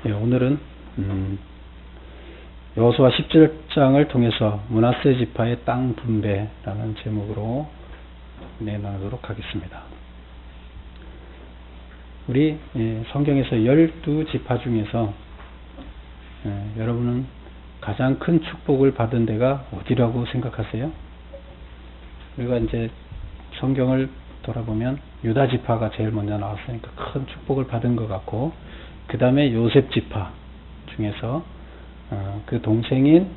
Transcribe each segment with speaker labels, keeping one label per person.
Speaker 1: 예, 오늘은 여호수아 17장을 통해서 므낫세 지파의 땅 분배라는 제목으로 내나가도록 하겠습니다. 우리 성경에서 12지파 중에서 여러분은 가장 큰 축복을 받은 데가 어디라고 생각하세요? 우리가 이제 성경을 돌아보면 유다 지파가 제일 먼저 나왔으니까 큰 축복을 받은 것 같고, 그 다음에 요셉 지파 중에서 그 동생인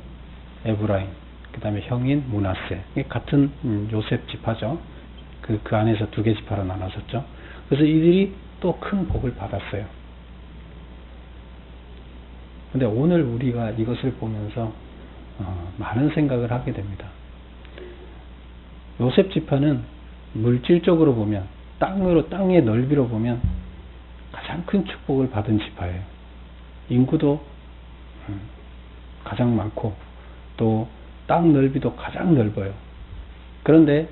Speaker 1: 에브라임, 그 다음에 형인 므낫세, 같은 요셉 지파죠. 그 안에서 두 개 지파로 나눠졌죠. 그래서 이들이 또 큰 복을 받았어요. 근데 오늘 우리가 이것을 보면서 많은 생각을 하게 됩니다. 요셉 지파는 물질적으로 보면, 땅의 넓이로 보면 가장 큰 축복을 받은 지파예요. 인구도 가장 많고 또 땅 넓이도 가장 넓어요. 그런데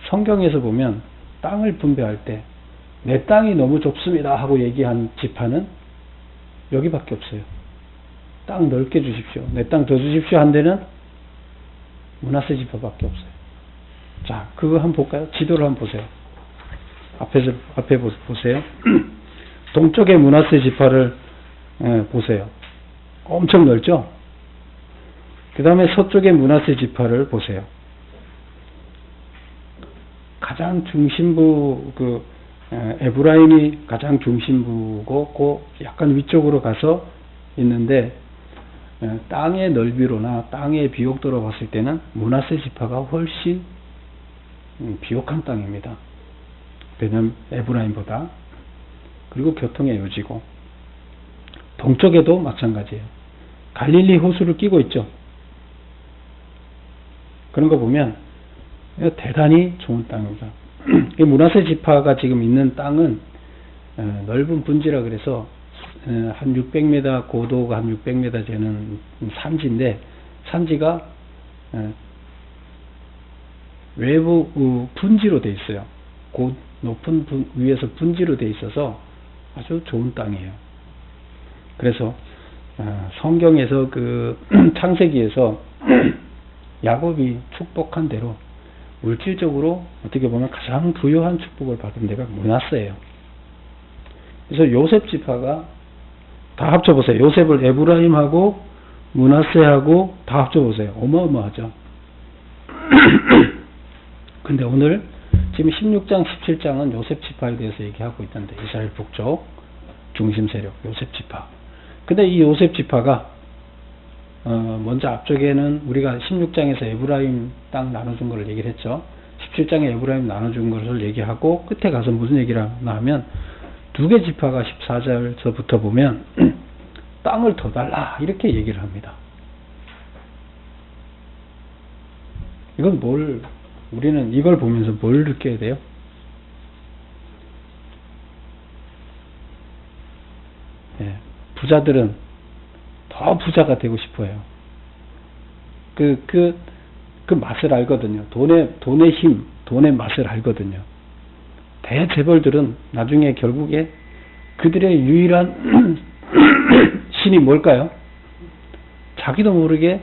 Speaker 1: 성경에서 보면 땅을 분배할 때 내 땅이 너무 좁습니다 하고 얘기한 지파는 여기밖에 없어요. 땅 넓게 주십시오, 내 땅 더 주십시오 한 데는 므낫세 지파밖에 없어요. 자, 그거 한번 볼까요? 지도를 한번 보세요. 앞에 보세요. 동쪽의 므낫세 지파를 보세요. 엄청 넓죠? 그 다음에 서쪽의 므낫세 지파를 보세요. 가장 중심부, 에브라임이 가장 중심부고, 약간 위쪽으로 가서 있는데, 땅의 넓이로나 땅의 비옥도로 봤을 때는 므낫세 지파가 훨씬 비옥한 땅입니다. 왜냐면 에브라임보다. 그리고 교통의 요지고, 동쪽에도 마찬가지예요. 갈릴리 호수를 끼고 있죠. 그런 거 보면 대단히 좋은 땅입니다. 므낫세 지파가 지금 있는 땅은 넓은 분지라 그래서 한 600m, 고도가 한 600m 되는 산지인데, 산지가 외부 분지로 돼 있어요. 높은 위에서 분지로 돼 있어서 아주 좋은 땅이에요. 그래서 성경에서 창세기에서 야곱이 축복한 대로 물질적으로 어떻게 보면 가장 부유한 축복을 받은 데가 므낫세예요. 그래서 요셉 지파가 다 합쳐보세요. 요셉을 에브라임하고 므낫세하고 다 합쳐보세요. 어마어마하죠. 근데 오늘 지금 16장, 17장은 요셉 지파에 대해서 얘기하고 있던데, 이스라엘 북쪽 중심 세력 요셉 지파. 근데 이 요셉 지파가 먼저 앞쪽에는 우리가 16장에서 에브라임 땅 나눠준 것을 얘기를 했죠. 17장에 에브라임 나눠준 것을 얘기하고, 끝에 가서 무슨 얘기를 하나 하면, 두 개 지파가 14절서부터 보면 땅을 더 달라 이렇게 얘기를 합니다. 이건 우리는 이걸 보면서 뭘 느껴야 돼요? 부자들은 더 부자가 되고 싶어요. 그 맛을 알거든요. 돈의 힘, 돈의 맛을 알거든요. 대재벌들은 나중에 결국에 그들의 유일한 신이 뭘까요? 자기도 모르게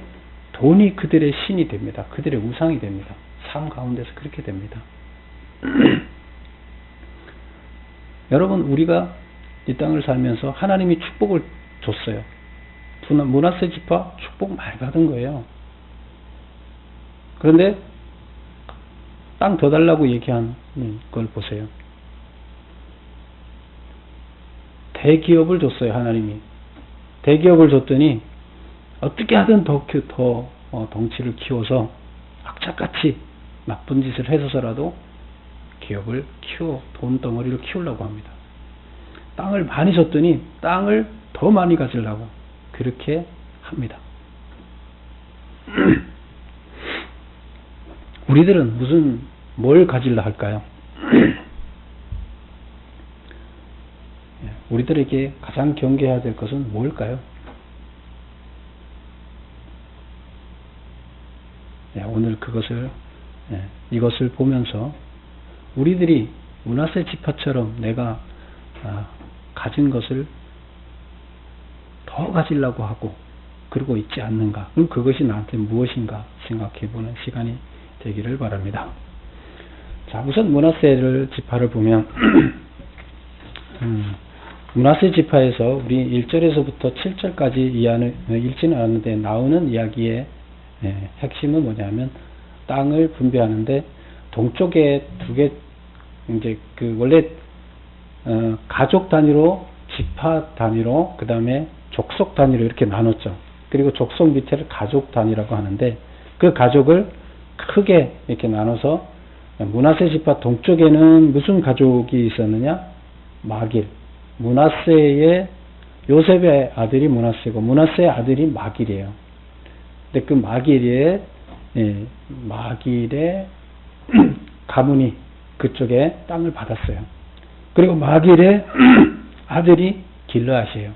Speaker 1: 돈이 그들의 신이 됩니다. 그들의 우상이 됩니다. 삶 가운데서 그렇게 됩니다. 여러분, 우리가 이 땅을 살면서 하나님이 축복을 줬어요. 므낫세 지파 축복 많이 받은 거예요. 그런데 땅 더 달라고 얘기한 걸 보세요. 대기업을 줬어요, 하나님이. 대기업을 줬더니 어떻게 하든 더 덩치를 키워서 악착같이 나쁜 짓을 해서라도 기업을 돈 덩어리를 키우려고 합니다. 땅을 많이 줬더니 땅을 더 많이 가지려고 그렇게 합니다. 우리들은 뭘 가지려 할까요? 우리들에게 가장 경계해야 될 것은 뭘까요? 오늘 이것을 보면서 우리들이 므낫세 지파처럼 내가 가진 것을 더 가지려고 하고 그러고 있지 않는가? 그럼 그것이 나한테 무엇인가 생각해보는 시간이 되기를 바랍니다. 자, 우선 므낫세 지파를 보면 므낫세 지파에서 우리 1절에서부터 7절까지 읽지는 않았는데 나오는 이야기의 핵심은 뭐냐면 땅을 분배하는데 동쪽에 두 개, 이제 원래 가족 단위로, 지파 단위로, 그 다음에 족속 단위로 이렇게 나눴죠. 그리고 족속 밑에를 가족 단위라고 하는데 그 가족을 크게 이렇게 나눠서 므낫세 지파 동쪽에는 무슨 가족이 있었느냐? 마길. 므낫세의 요셉의 아들이 므낫세고 므낫세의 아들이 마길이에요. 근데 그 마길의 가문이 그쪽에 땅을 받았어요. 그리고 마길의 아들이 길르앗이에요.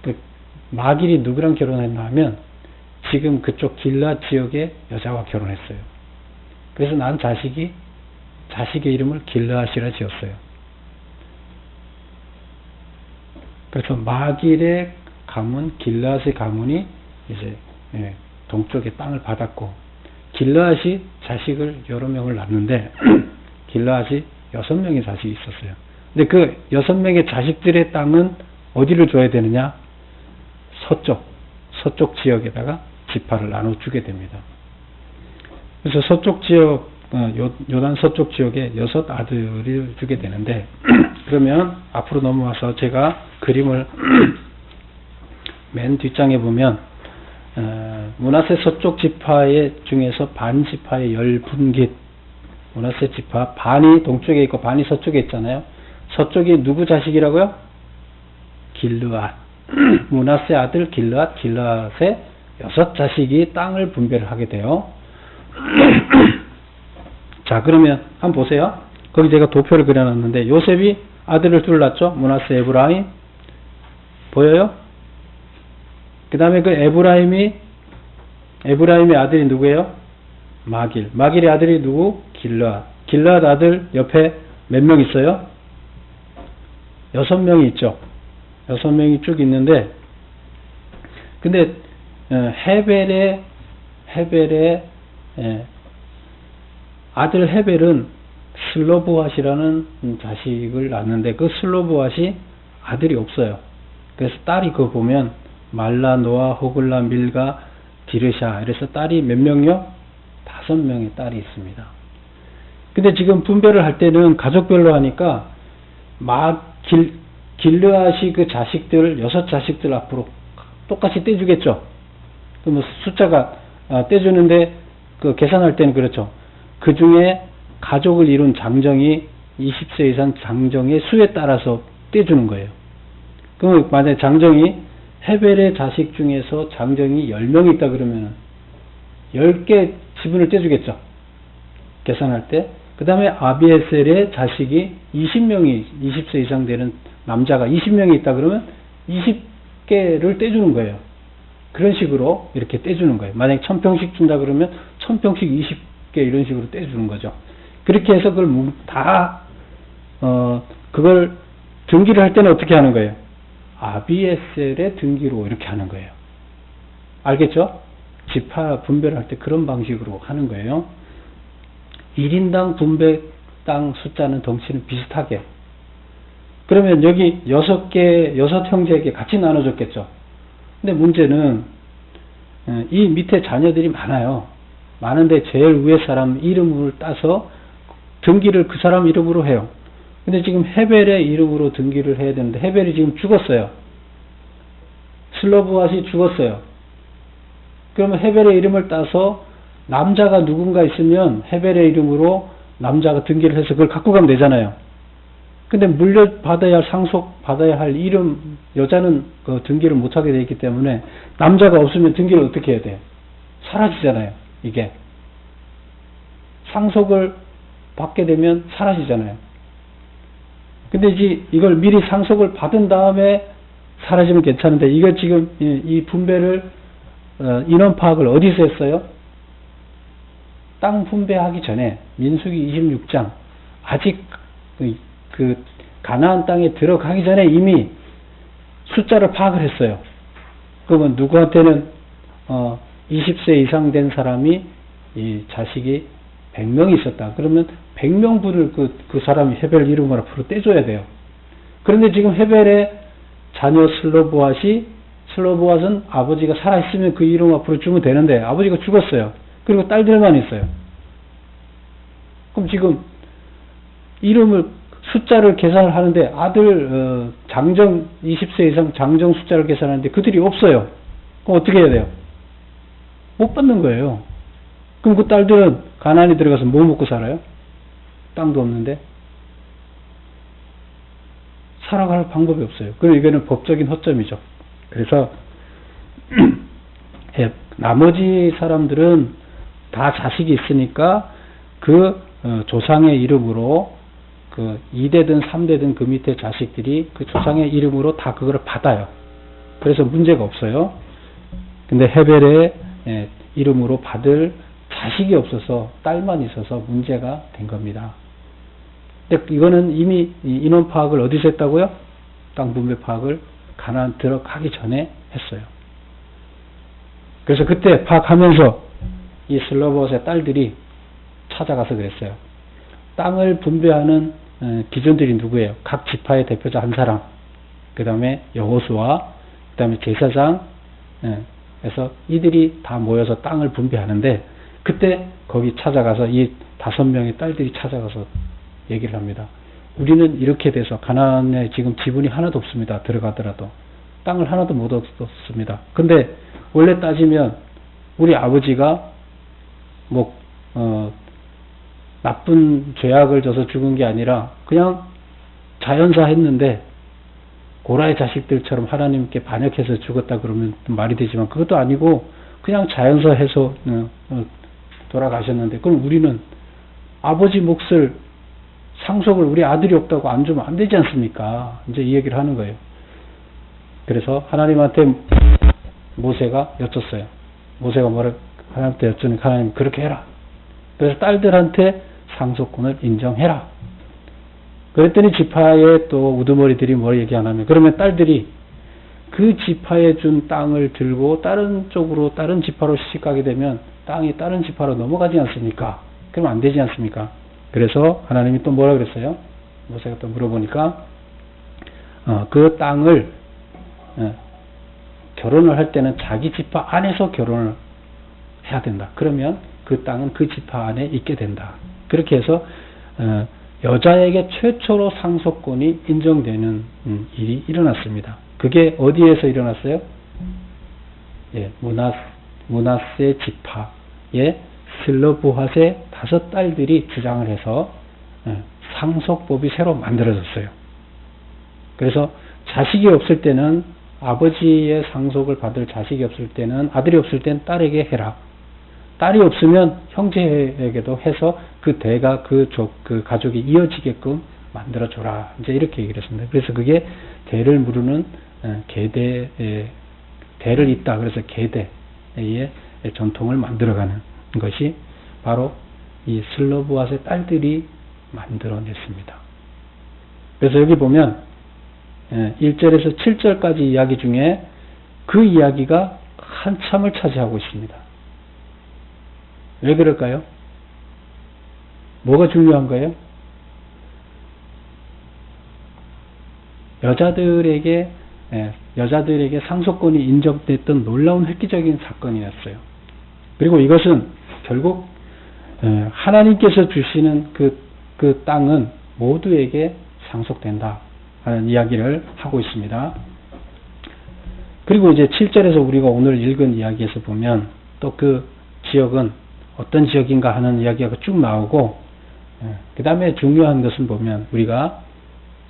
Speaker 1: 그 마길이 누구랑 결혼했나 하면 지금 그쪽 길르앗 지역의 여자와 결혼했어요. 그래서 난 자식의 이름을 길르앗이라 지었어요. 그래서 마길의 가문, 길르앗의 가문이 이제 동쪽에 땅을 받았고 길르앗이 자식을 여러 명을 낳는데 길르앗이 6명의 자식이 있었어요. 근데 그 6명의 자식들의 땅은 어디를 줘야 되느냐? 서쪽 지역에다가 지파를 나눠주게 됩니다. 그래서 서쪽 지역, 요단 서쪽 지역에 6 아들을 주게 되는데 그러면 앞으로 넘어와서 제가 그림을 맨 뒷장에 보면 므낫세 서쪽 지파의 중에서 반 지파의 10분깃, 므낫세 지파 반이 동쪽에 있고 반이 서쪽에 있잖아요. 서쪽이 누구 자식이라고요? 길르앗. 므낫세 아들 길르앗의 6 자식이 땅을 분배를 하게 돼요. 자, 그러면 한번 보세요. 거기 제가 도표를 그려놨는데 요셉이 아들을 둘 낳죠. 므낫세, 에브라임. 보여요? 그 다음에 그 에브라임의 아들이 누구예요? 마길. 마길의 아들이 누구? 길르앗. 길르앗 아들 옆에 몇 명 있어요? 6명이 있죠. 6명이 쭉 있는데 근데 헤벨의 아들 헤벨은 슬로보앗이라는 자식을 낳는데 그 슬로보앗이 아들이 없어요. 그래서 딸이 그거 보면 말라, 노아, 호글라, 밀가, 디르샤. 이래서 딸이 몇 명이요? 5명의 딸이 있습니다. 근데 지금 분배를 할 때는 가족별로 하니까 길르앗이 그 자식들, 6 자식들 앞으로 똑같이 떼주겠죠. 그러면 숫자가 떼주는데 그 계산할 때는 그렇죠. 그 중에 가족을 이룬 장정이 20세 이상 장정의 수에 따라서 떼주는 거예요. 그럼 만약에 장정이 헤벨의 자식 중에서 장정이 10명이 있다 그러면 10개 지분을 떼주겠죠. 계산할 때. 그 다음에 아비에셀의 자식이 20세 이상 되는 남자가 20명이 있다 그러면 20개를 떼주는 거예요. 그런 식으로 이렇게 떼주는 거예요. 만약에 1000평씩 준다 그러면 1000평씩 20개 이런 식으로 떼주는 거죠. 그렇게 해서 그걸 그걸 등기를 할 때는 어떻게 하는 거예요? 아비에셀의 등기로 이렇게 하는 거예요. 알겠죠? 지파 분배를 할 때 그런 방식으로 하는 거예요. 1인당 분배 땅 숫자는 덩치는 비슷하게. 그러면 여기 6 형제에게 같이 나눠줬겠죠. 근데 문제는 이 밑에 자녀들이 많아요. 많은데 제일 위에 사람 이름을 따서 등기를 그 사람 이름으로 해요. 근데 지금 헤벨의 이름으로 등기를 해야 되는데 헤벨이 지금 죽었어요. 슬로보앗이 죽었어요. 그러면 헤벨의 이름을 따서 남자가 누군가 있으면 헤벨의 이름으로 남자가 등기를 해서 그걸 갖고 가면 되잖아요. 근데 물려받아야 할, 상속받아야 할 이름, 여자는 그 등기를 못하게 되어 있기 때문에 남자가 없으면 등기를 어떻게 해야 돼요? 사라지잖아요. 이게. 상속을 받게 되면 사라지잖아요. 근데 이걸 미리 상속을 받은 다음에 사라지면 괜찮은데 이거 지금 이 분배를 인원 파악을 어디서 했어요? 땅 분배하기 전에 민수기 26장 아직 그 가나안 땅에 들어가기 전에 이미 숫자를 파악을 했어요. 그러면 누구한테는 20세 이상 된 사람이 이 자식이 100명이 있었다. 그러면 100명분을 그 사람이 헤벨 이름을 앞으로 떼줘야 돼요. 그런데 지금 헤벨의 자녀 슬로보앗은 아버지가 살아있으면 그 이름 앞으로 주면 되는데 아버지가 죽었어요. 그리고 딸들만 있어요. 그럼 지금 이름을 숫자를 계산을 하는데 아들 장정 20세 이상 장정 숫자를 계산하는데 그들이 없어요. 그럼 어떻게 해야 돼요? 못 받는 거예요. 그럼 그 딸들은 가나안에 들어가서 뭐 먹고 살아요? 땅도 없는데 살아갈 방법이 없어요. 그럼 이거는 법적인 허점이죠. 그래서 나머지 사람들은 다 자식이 있으니까 그 조상의 이름으로 그 2대든 3대든 그 밑에 자식들이 그 조상의 이름으로 다 그거를 받아요. 그래서 문제가 없어요. 근데 헤벨의 이름으로 받을 자식이 없어서 딸만 있어서 문제가 된 겁니다. 근데 이거는 이미 인원 파악을 어디서 했다고요? 땅 분배 파악을 가나안 들어가기 전에 했어요. 그래서 그때 파악하면서 이 슬로보앗의 딸들이 찾아가서 그랬어요. 땅을 분배하는 기준들이 누구예요? 각 지파의 대표자 한 사람, 그 다음에 여호수아, 그 다음에 제사장, 그래서 이들이 다 모여서 땅을 분배하는데 그때 거기 찾아가서 이 5명의 딸들이 찾아가서 얘기를 합니다. 우리는 이렇게 돼서 가나안에 지금 지분이 하나도 없습니다. 들어가더라도 땅을 하나도 못 얻었습니다. 근데 원래 따지면 우리 아버지가 뭐 나쁜 죄악을 져서 죽은 게 아니라 그냥 자연사 했는데 고라의 자식들처럼 하나님께 반역해서 죽었다 그러면 말이 되지만 그것도 아니고 그냥 자연사 해서 돌아가셨는데 그럼 우리는 아버지 몫을 상속을 우리 아들이 없다고 안 주면 안 되지 않습니까? 이제 이 얘기를 하는 거예요. 그래서 하나님한테 모세가 여쭸어요. 모세가 하나님한테 여쭈니까 하나님 그렇게 해라. 그래서 딸들한테 상속권을 인정해라. 그랬더니 지파의 또 우두머리들이 뭘 얘기하냐면 그러면 딸들이 그 지파에 준 땅을 들고 다른 쪽으로 다른 지파로 시집가게 되면 땅이 다른 지파로 넘어가지 않습니까? 그러면 안 되지 않습니까? 그래서 하나님이 또 뭐라 그랬어요? 모세가 또 물어보니까 그 땅을 결혼을 할 때는 자기 지파 안에서 결혼을 해야 된다. 그러면 그 땅은 그 지파 안에 있게 된다. 그렇게 해서 여자에게 최초로 상속권이 인정되는 일이 일어났습니다. 그게 어디에서 일어났어요? 예, 므낫세 지파의 슬로보앗의 5딸들이 주장을 해서 상속법이 새로 만들어졌어요. 그래서 자식이 없을 때는 아버지의 상속을 받을 자식이 없을 때는 아들이 없을 때는 딸에게 해라. 딸이 없으면 형제에게도 해서 그 대가 그 가족이 이어지게끔 만들어줘라. 이제 이렇게 얘기를 했습니다. 그래서 그게 대를 물으는 대를 잇다. 그래서 계대의 전통을 만들어가는 것이 바로 이 슬로보앗의 딸들이 만들어냈습니다. 그래서 여기 보면 1절에서 7절까지 이야기 중에 그 이야기가 한참을 차지하고 있습니다. 왜 그럴까요? 뭐가 중요한 거예요? 여자들에게 상속권이 인정됐던 놀라운 획기적인 사건이었어요. 그리고 이것은 결국 하나님께서 주시는 그 땅은 모두에게 상속된다 하는 이야기를 하고 있습니다. 그리고 이제 7절에서 우리가 오늘 읽은 이야기에서 보면 또 그 지역은 어떤 지역인가 하는 이야기가 쭉 나오고 그 다음에 중요한 것은 보면 우리가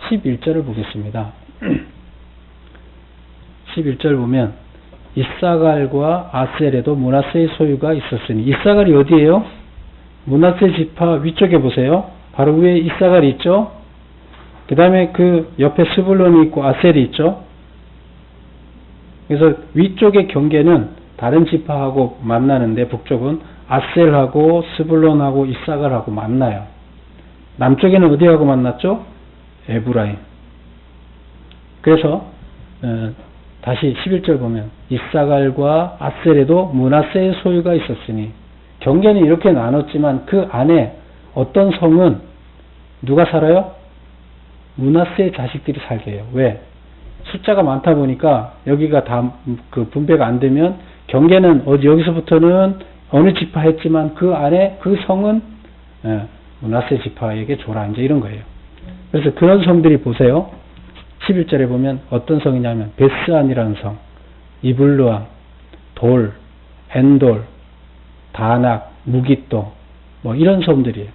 Speaker 1: 11절을 보겠습니다. 11절 보면 이사갈과 아셀에도 므낫세의 소유가 있었으니 이사갈이 어디예요? 므낫세 지파 위쪽에 보세요. 바로 위에 이사갈이 있죠. 그 다음에 그 옆에 스불론이 있고 아셀이 있죠. 그래서 위쪽의 경계는 다른 지파하고 만나는데 북쪽은 아셀하고 스불론하고 이사갈하고 만나요. 남쪽에는 어디하고 만났죠? 에브라임. 그래서 다시 11절 보면 이사갈과 아셀에도 므낫세의 소유가 있었으니, 경계는 이렇게 나눴지만 그 안에 어떤 성은 누가 살아요? 므낫세의 자식들이 살게 해요. 왜? 숫자가 많다 보니까 여기가 다 그 분배가 안 되면 경계는 여기서부터는 어느 지파 했지만 그 안에 그 성은 므낫세 지파에게 줘라, 이제 이런 거예요. 그래서 그런 성들이 보세요. 11절에 보면 어떤 성이냐면 베스안이라는 성, 이블루암, 돌, 엔돌, 다낙, 무깃도, 뭐 이런 성들이에요.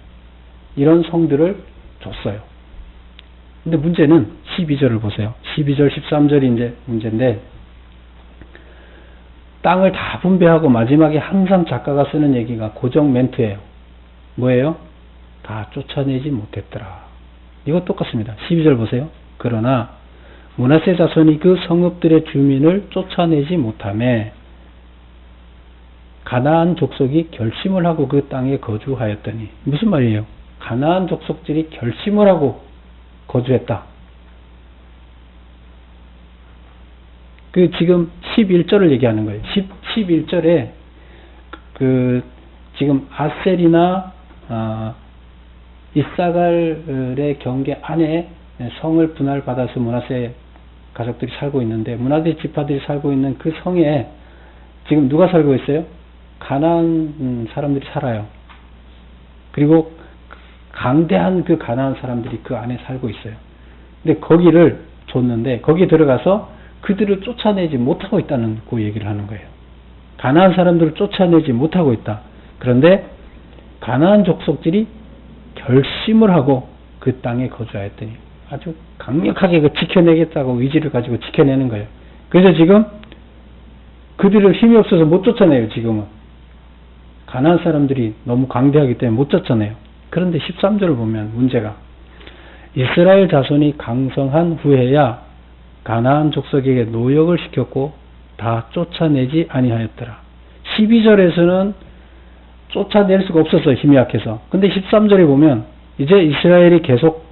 Speaker 1: 이런 성들을 줬어요. 근데 문제는 12절을 보세요. 12절, 13절이 이제 문제인데, 땅을 다 분배하고 마지막에 항상 작가가 쓰는 얘기가 고정 멘트예요. 뭐예요? 다 쫓아내지 못했더라. 이거 똑같습니다. 12절 보세요. 그러나 므낫세 자손이 그 성읍들의 주민을 쫓아내지 못하매 가나안 족속이 결심을 하고 그 땅에 거주하였더니, 무슨 말이에요? 가나안 족속들이 결심을 하고 거주했다. 그 지금 11절을 얘기하는 거예요. 11절에 지금 아셀이나 이사갈의 경계 안에 성을 분할받아서 므낫세 가족들이 살고 있는데, 므낫세 지파들이 살고 있는 그 성에 지금 누가 살고 있어요? 가나안 사람들이 살아요. 그리고 강대한 그 가나안 사람들이 그 안에 살고 있어요. 근데 거기를 줬는데 거기에 들어가서 그들을 쫓아내지 못하고 있다는 그 얘기를 하는 거예요. 가나안 사람들을 쫓아내지 못하고 있다. 그런데 가나안 족속들이 결심을 하고 그 땅에 거주하였더니, 아주 강력하게 그 지켜내겠다고 의지를 가지고 지켜내는 거예요. 그래서 지금 그들을 힘이 없어서 못 쫓아내요. 지금은 가나안 사람들이 너무 강대하기 때문에 못 쫓아내요. 그런데 13절을 보면 문제가, 이스라엘 자손이 강성한 후에야 가나안 족속에게 노역을 시켰고 다 쫓아내지 아니하였더라. 12절에서는 쫓아낼 수가 없었어요. 힘이 약해서. 근데 13절에 보면 이제 이스라엘이 계속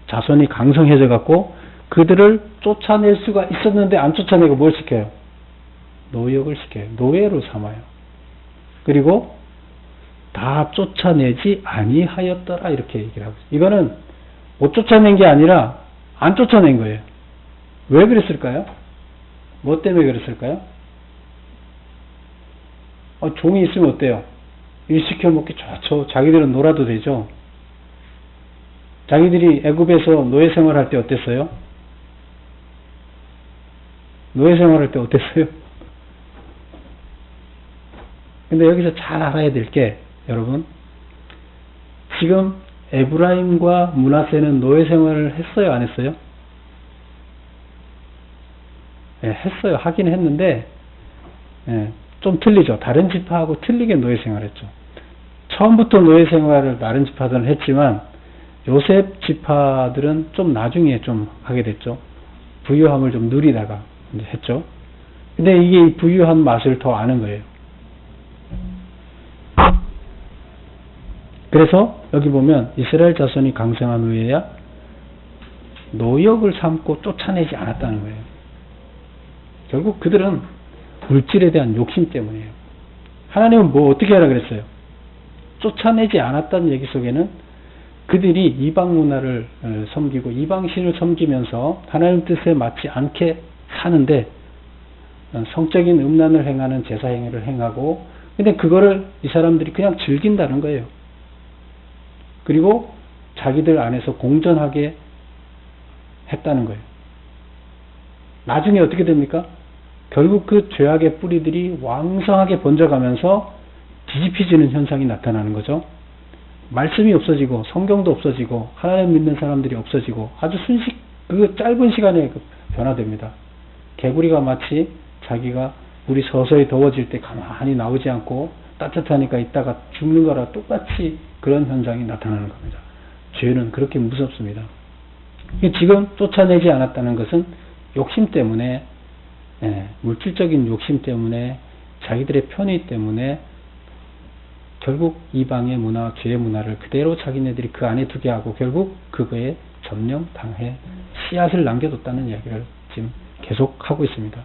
Speaker 1: 자손이 강성해져 갖고 그들을 쫓아낼 수가 있었는데 안 쫓아내고 뭘 시켜요? 노역을 시켜요. 노예로 삼아요. 그리고 다 쫓아내지 아니하였더라, 이렇게 얘기를 하고 있어요. 이거는 못 쫓아낸 게 아니라 안 쫓아낸 거예요. 왜 그랬을까요? 뭐 때문에 그랬을까요? 종이 있으면 어때요? 일 시켜 먹기 좋죠. 자기들은 놀아도 되죠. 자기들이 애굽에서 노예 생활할 때 어땠어요? 노예 생활할 때 어땠어요? 근데 여기서 잘 알아야 될 게, 여러분, 지금 에브라임과 므낫세는 노예 생활을 했어요, 안 했어요? 네, 했어요. 하긴 했는데 좀 틀리죠. 다른 지파하고 틀리게 노예 생활했죠. 처음부터 노예 생활을 다른 지파들은 했지만 요셉 지파들은 좀 나중에 좀 하게 됐죠. 부유함을 좀 누리다가 이제 했죠. 근데 이게 부유한 맛을 더 아는 거예요. 그래서 여기 보면 이스라엘 자손이 강성한 후에야 노역을 삼고 쫓아내지 않았다는 거예요. 결국 그들은 물질에 대한 욕심 때문이에요. 하나님은 뭐 어떻게 하라 그랬어요? 쫓아내지 않았다는 얘기 속에는 그들이 이방 문화를 섬기고 이방신을 섬기면서 하나님 뜻에 맞지 않게 사는데 성적인 음란을 행하는 제사 행위를 행하고, 근데 그거를 이 사람들이 그냥 즐긴다는 거예요. 그리고 자기들 안에서 공존하게 했다는 거예요. 나중에 어떻게 됩니까? 결국 그 죄악의 뿌리들이 왕성하게 번져가면서 뒤집혀지는 현상이 나타나는 거죠. 말씀이 없어지고 성경도 없어지고 하나님 믿는 사람들이 없어지고 아주 그 짧은 시간에 변화됩니다. 개구리가 마치 자기가 물이 서서히 더워질 때 가만히 나오지 않고 따뜻하니까 있다가 죽는 거랑 똑같이 그런 현상이 나타나는 겁니다. 죄는 그렇게 무섭습니다. 지금 쫓아내지 않았다는 것은 욕심 때문에, 물질적인 욕심 때문에, 자기들의 편의 때문에 결국 이방의 문화, 죄의 문화를 그대로 자기네들이 그 안에 두게 하고 결국 그거에 점령당해 씨앗을 남겨뒀다는 이야기를 지금 계속 하고 있습니다.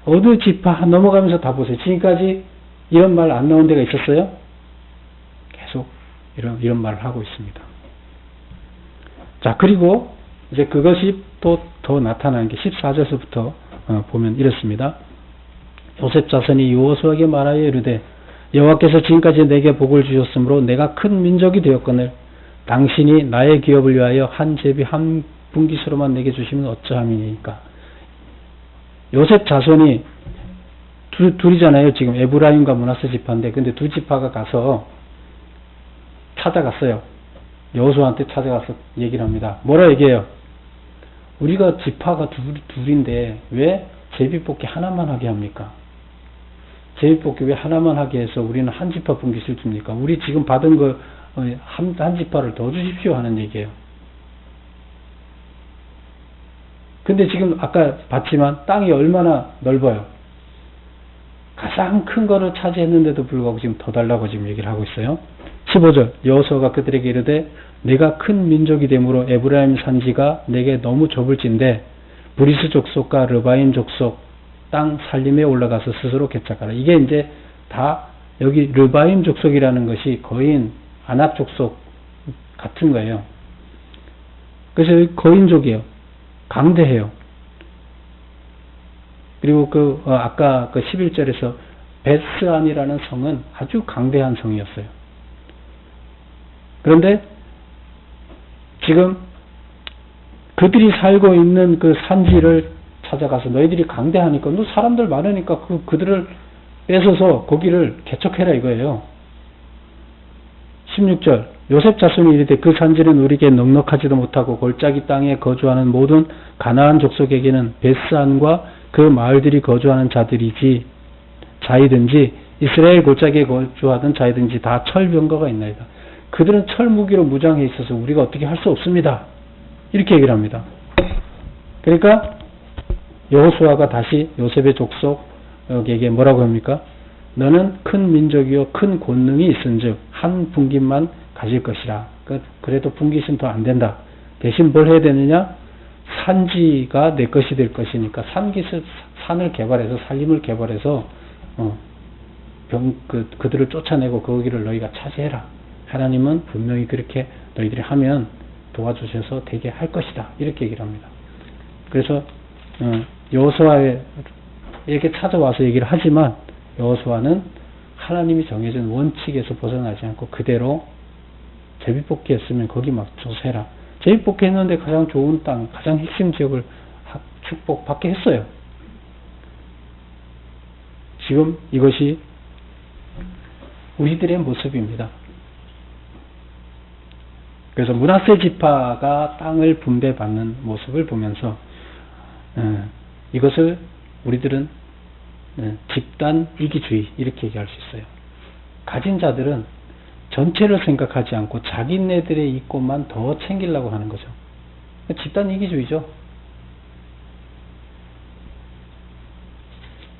Speaker 1: 어느 지파 넘어가면서 다 보세요. 지금까지 이런 말 안 나온 데가 있었어요? 계속 이런 말을 하고 있습니다. 자, 그리고 이제 그것이 또 더 나타나는 게 14절에서부터 보면 이렇습니다. 요셉 자손이 여호수아에게 말하여 이르되 여호와께서 지금까지 내게 복을 주셨으므로 내가 큰 민족이 되었거늘 당신이 나의 기업을 위하여 한 제비 한 분깃으로만 내게 주시면 어쩌함이니까. 요셉 자손이 둘이잖아요. 지금 에브라임과 므낫세 지파인데, 근데 두 지파가 가서 찾아갔어요. 여호수아한테 찾아가서 얘기를 합니다. 뭐라 얘기해요? 우리가 지파가 둘인데 왜 제비뽑기 하나만 하게 합니까? 제비뽑기 왜 하나만 하게 해서 우리는 한 지파 분깃을 줍니까? 우리 지금 받은 거 한 지파를 더 주십시오 하는 얘기예요. 근데 지금 아까 봤지만 땅이 얼마나 넓어요. 가장 큰 거를 차지했는데도 불구하고 지금 더 달라고 지금 얘기를 하고 있어요. 15절 여호수아가 그들에게 이르되 내가 큰 민족이 되므로 에브라임 산지가 내게 너무 좁을진데 브리스 족속과 르바임 족속 땅 살림에 올라가서 스스로 개척하라. 이게 이제 다 여기 르바임 족속이라는 것이 거인 아낙 족속 같은 거예요. 그래서 거인족이에요. 강대해요. 그리고 아까 11절에서 베스안이라는 성은 아주 강대한 성이었어요. 그런데 지금 그들이 살고 있는 그 산지를 찾아가서 너희들이 강대하니까 너 사람들 많으니까 그들을 뺏어서 거기를 개척해라 이거예요. 16절 요셉 자손이 이르되 그 산지는 우리에게 넉넉하지도 못하고 골짜기 땅에 거주하는 모든 가나안 족속에게는 베스안과 그 마을들이 거주하는 자이든지 이스라엘 골짜기에 거주하던 자이든지 다 철병거가 있나이다. 그들은 철무기로 무장해 있어서 우리가 어떻게 할 수 없습니다. 이렇게 얘기를 합니다. 그러니까 여호수아가 다시 요셉의 족속에게 뭐라고 합니까? 너는 큰 민족이요 큰 권능이 있은즉 한 분깃만 가질 것이라. 그래도 분깃은 더 안 된다. 대신 뭘 해야 되느냐? 산지가 내 것이 될 것이니까 산을 개발해서 산림을 개발해서 그들을 쫓아내고 거기를 너희가 차지해라. 하나님은 분명히 그렇게 너희들이 하면 도와주셔서 되게 할 것이다. 이렇게 얘기를 합니다. 그래서 여호수아에게 찾아와서 얘기를 하지만 여호수아는 하나님이 정해진 원칙에서 벗어나지 않고 그대로 제비뽑기 했으면 거기 맞춰서 해라. 제비뽑기 했는데 가장 좋은 땅, 가장 핵심 지역을 축복받게 했어요. 지금 이것이 우리들의 모습입니다. 그래서 므낫세 지파가 땅을 분배받는 모습을 보면서 이것을 우리들은 집단 이기주의 이렇게 얘기할 수 있어요. 가진 자들은 전체를 생각하지 않고 자기네들의 이익만 더 챙기려고 하는 거죠. 집단 이기주의죠.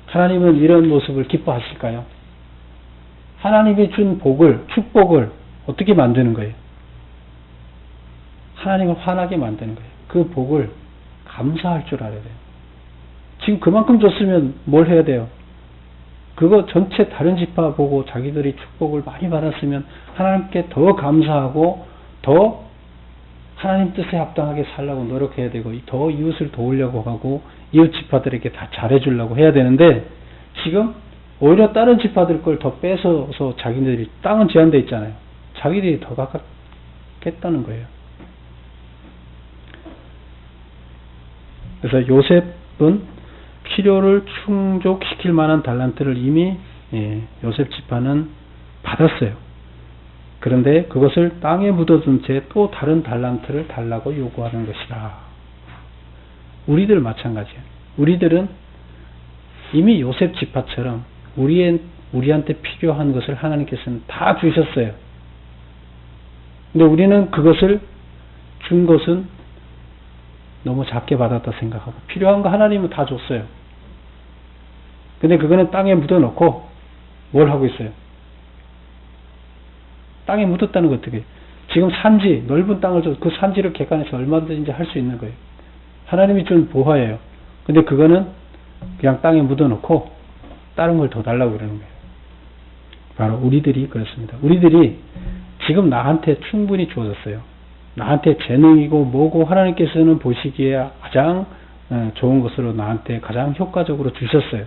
Speaker 1: 하나님은 이런 모습을 기뻐하실까요? 하나님이 준 축복을 어떻게 만드는 거예요? 하나님을 화나게 만드는 거예요. 그 복을 감사할 줄 알아야 돼요. 지금 그만큼 줬으면 뭘 해야 돼요? 그거 전체 다른 지파 보고 자기들이 축복을 많이 받았으면 하나님께 더 감사하고 더 하나님 뜻에 합당하게 살려고 노력해야 되고 더 이웃을 도우려고 하고 이웃 지파들에게 다 잘해주려고 해야 되는데 지금 오히려 다른 지파들 걸 더 뺏어서 자기들이 땅은 제한돼 있잖아요. 자기들이 더 가깝겠다는 거예요. 그래서 요셉은 필요를 충족시킬 만한 달란트를 이미 요셉 지파는 받았어요. 그런데 그것을 땅에 묻어둔 채 또 다른 달란트를 달라고 요구하는 것이다. 우리들 마찬가지예요. 우리들은 이미 요셉 지파처럼 우리한테 필요한 것을 하나님께서는 다 주셨어요. 근데 우리는 그것을 준 것은 너무 작게 받았다 생각하고 필요한 거 하나님은 다 줬어요. 근데 그거는 땅에 묻어놓고 뭘 하고 있어요? 땅에 묻었다는 거 어떻게 해요? 지금 산지, 넓은 땅을 줘서 그 산지를 개간해서 얼마든지 할 수 있는 거예요. 하나님이 준 보화예요. 근데 그거는 그냥 땅에 묻어놓고 다른 걸 더 달라고 그러는 거예요. 바로 우리들이 그렇습니다. 우리들이 지금 나한테 충분히 주어졌어요. 나한테 재능이고 뭐고 하나님께서는 보시기에 가장 좋은 것으로 나한테 가장 효과적으로 주셨어요.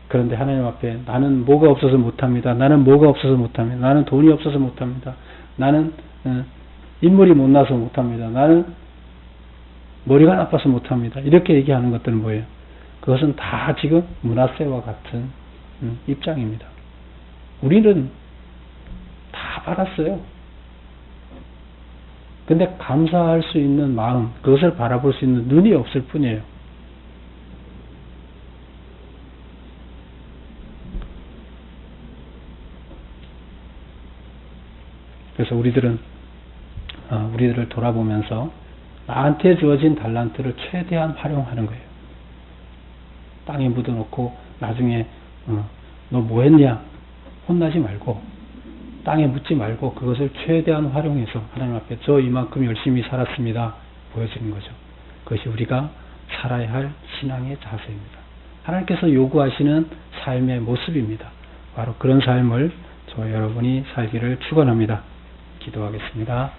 Speaker 1: 그런데 하나님 앞에 나는 뭐가 없어서 못합니다. 나는 뭐가 없어서 못합니다. 나는 돈이 없어서 못합니다. 나는 인물이 못나서 못합니다. 나는 머리가 나빠서 못합니다. 이렇게 얘기하는 것들은 뭐예요? 그것은 다 지금 므낫세와 같은 입장입니다. 우리는 다 받았어요. 근데 감사할 수 있는 마음, 그것을 바라볼 수 있는 눈이 없을 뿐이에요. 그래서 우리들은 우리들을 돌아보면서 나한테 주어진 달란트를 최대한 활용하는 거예요. 땅에 묻어놓고 나중에 너 뭐 했냐 혼나지 말고 땅에 묻지 말고 그것을 최대한 활용해서 하나님 앞에 저 이만큼 열심히 살았습니다 보여지는 거죠. 그것이 우리가 살아야 할 신앙의 자세입니다. 하나님께서 요구하시는 삶의 모습입니다. 바로 그런 삶을 저와 여러분이 살기를 축원합니다. 기도하겠습니다.